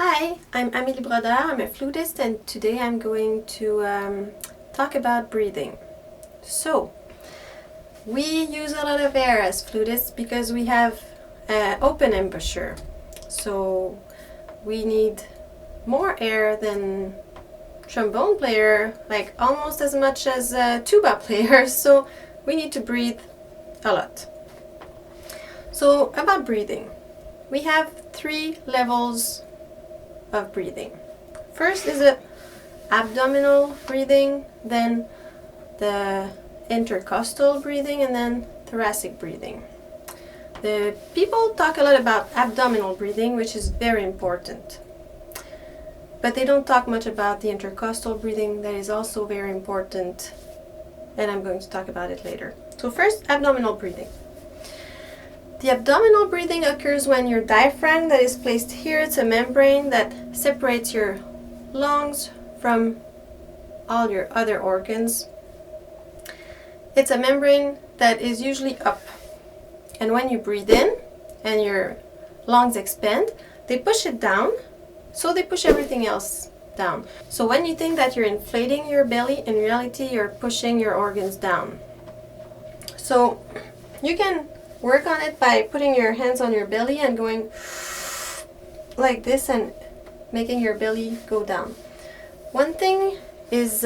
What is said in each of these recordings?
Hi, I'm Amélie Brodeur, I'm a flutist, and today I'm going to talk about breathing. So, we use a lot of air as flutists because we have open embouchure. So, we need more air than trombone player, like almost as much as tuba players, so we need to breathe a lot. So, about breathing, we have 3 levels of breathing. First is the abdominal breathing, then the intercostal breathing, and then thoracic breathing. The people talk a lot about abdominal breathing, which is very important. But they don't talk much about the intercostal breathing, that is also very important, and I'm going to talk about it later. So first, abdominal breathing. The abdominal breathing occurs when your diaphragm that is placed here, it's a membrane that separates your lungs from all your other organs. It's a membrane that is usually up. And when you breathe in and your lungs expand, they push it down, so they push everything else down. So when you think that you're inflating your belly, in reality you're pushing your organs down. So you can work on it by putting your hands on your belly and going like this and making your belly go down. One thing is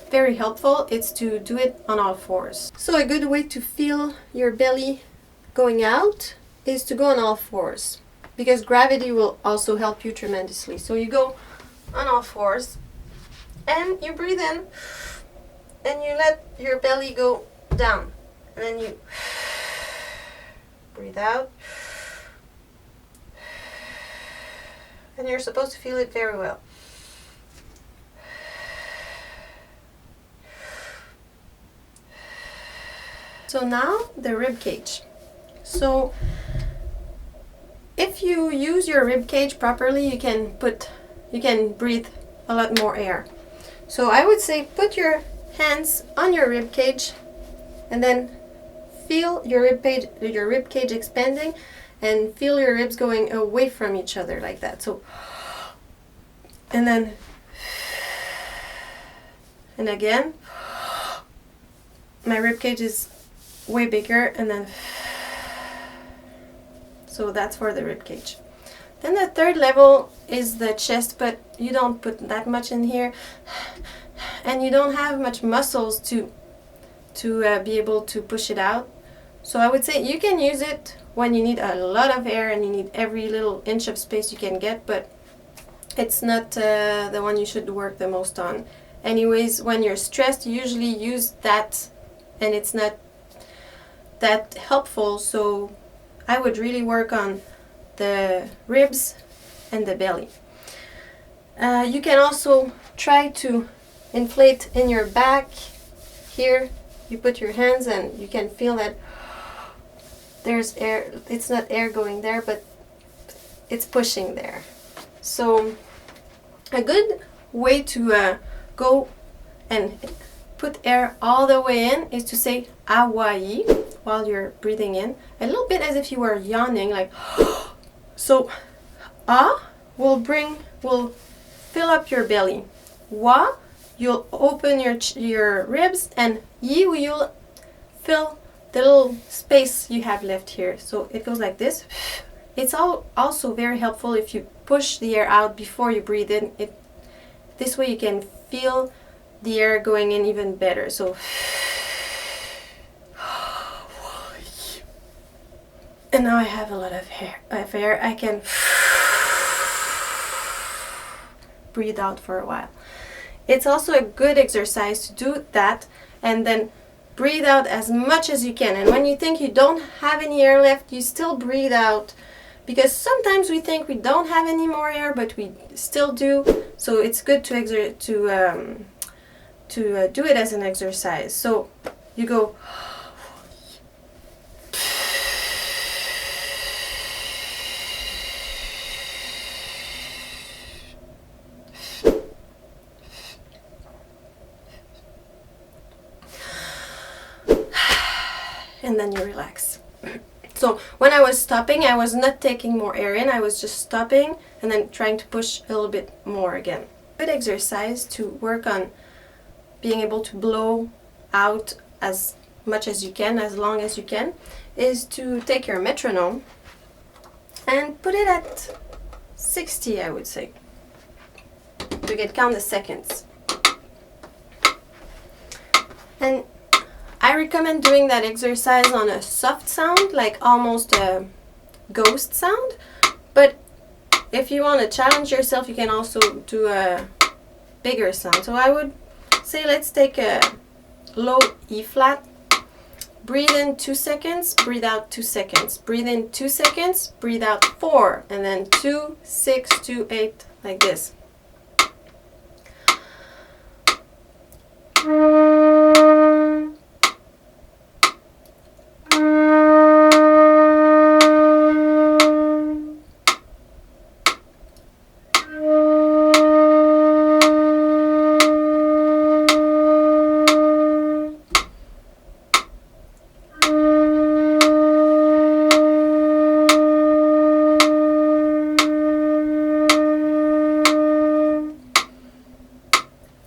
very helpful, it's to do it on all fours. So a good way to feel your belly going out is to go on all fours, because gravity will also help you tremendously. So you go on all fours and you breathe in and you let your belly go down, and then you breathe out, and you're supposed to feel it very well. So now the rib cage. So if you use your rib cage properly, you can breathe a lot more air. So I would say put your hands on your rib cage and then feel your rib cage expanding, and feel your ribs going away from each other like that. So, and then, and again, my rib cage is way bigger, and then, so that's for the rib cage. Then the third level is the chest, but you don't put that much in here, and you don't have much muscles to be able to push it out. So I would say you can use it when you need a lot of air and you need every little inch of space you can get, but it's not the one you should work the most on. Anyways, when you're stressed, you usually use that and it's not that helpful, so I would really work on the ribs and the belly. You can also try to inflate in your back. Here you put your hands and you can feel that there's air. It's not air going there, but it's pushing there. So a good way to go and put air all the way in is to say Hawaii while you're breathing in, a little bit as if you were yawning, like so. Will fill up your belly. Wa, you'll open your ribs, and Yi, you'll fill the little space you have left here. So it goes like this. It's also very helpful if you push the air out before you breathe in. This way you can feel the air going in even better. So, and now I have a lot of air. I can breathe out for a while. It's also a good exercise to do that and then breathe out as much as you can. And when you think you don't have any air left, you still breathe out, because sometimes we think we don't have any more air, but we still do. So it's good to do it as an exercise. So you go and then you relax. So when I was stopping, I was not taking more air in, I was just stopping and then trying to push a little bit more again. Good exercise to work on being able to blow out as much as you can, as long as you can, is to take your metronome and put it at 60, I would say, to count the seconds. And I recommend doing that exercise on a soft sound, like almost a ghost sound. But if you want to challenge yourself, you can also do a bigger sound. So I would say let's take a low E flat. Breathe in 2 seconds, breathe out 2 seconds. Breathe in 2 seconds, breathe out 4, and then 2, 6, 2, 8, like this.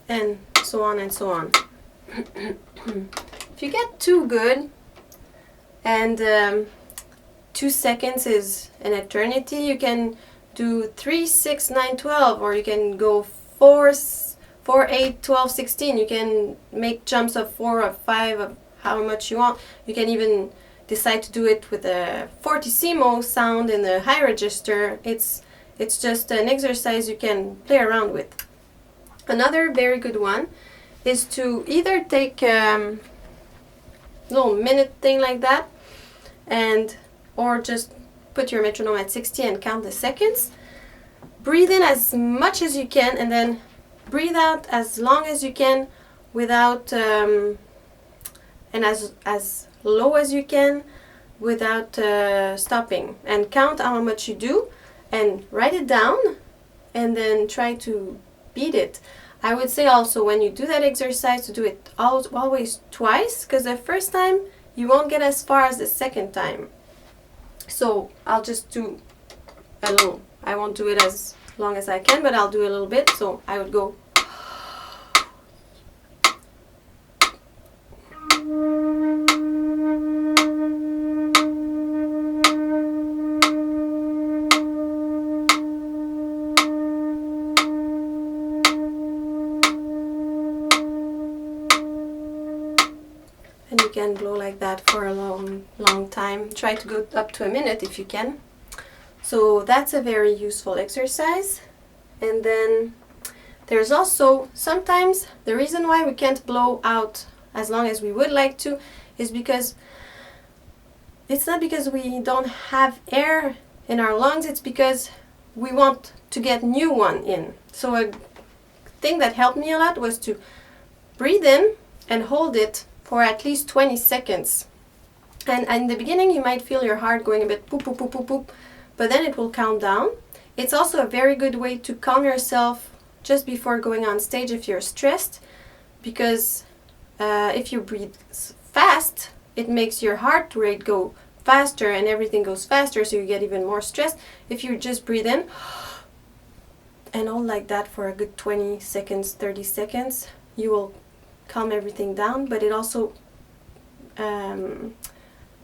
And so on and so on. If you get too good and 2 seconds is an eternity, you can do 3, 6, 9, 12, or you can go 4, 8, 12, 16. You can make jumps of 4 or 5 of how much you want. You can even decide to do it with a fortissimo sound in the high register. It's just an exercise you can play around with. Another very good one is to either take a little minute thing like that, or just put your metronome at 60 and count the seconds. Breathe in as much as you can and then breathe out as long as you can without and as low as you can without stopping, and count how much you do and write it down and then try to beat it. I would say also when you do that exercise to do it always twice, because the first time you won't get as far as the second time. So I'll just do a little. I won't do it as long as I can, but I'll do a little bit. So I would go. And you can blow like that for a long time. Try to go up to a minute if you can. So that's a very useful exercise. And then there's also sometimes the reason why we can't blow out as long as we would like to is because it's not because we don't have air in our lungs, it's because we want to get new one in. So a thing that helped me a lot was to breathe in and hold it for at least 20 seconds. And in the beginning you might feel your heart going a bit poop, poop, poop, poop, poop, but then it will calm down. It's also a very good way to calm yourself just before going on stage if you're stressed, because if you breathe fast, it makes your heart rate go faster and everything goes faster, so you get even more stressed. If you just breathe in and hold like that for a good 20 seconds, 30 seconds, you will calm everything down, but it also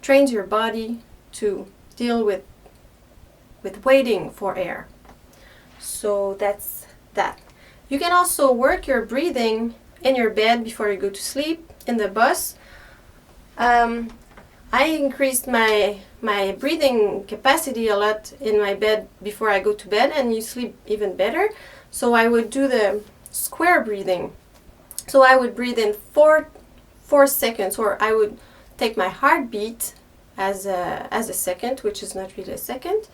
trains your body to deal with waiting for air. So that's that. You can also work your breathing in your bed before you go to sleep, in the bus. I increased my breathing capacity a lot in my bed before I go to bed, and you sleep even better. So I would do the square breathing. So I would breathe in 4 seconds, or I would take my heartbeat as a second, which is not really a second.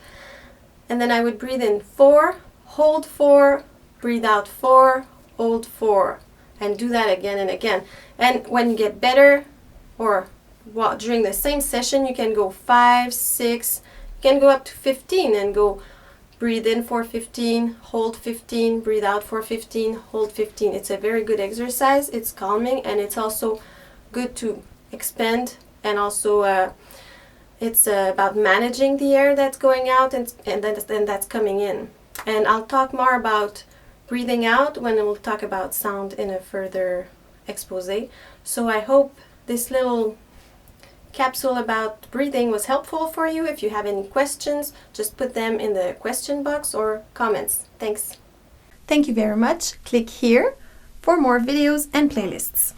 And then I would breathe in 4, hold 4, breathe out 4, hold 4, and do that again and again. And when you get better, or during the same session, you can go 5, 6, you can go up to 15 and go breathe in for 15, hold 15, breathe out for 15, hold 15. It's a very good exercise. It's calming, and it's also good to expand and also It's about managing the air that's going out and then that's coming in. And I'll talk more about breathing out when we'll talk about sound in a further expose. So I hope this little capsule about breathing was helpful for you. If you have any questions, just put them in the question box or comments. Thanks. Thank you very much. Click here for more videos and playlists.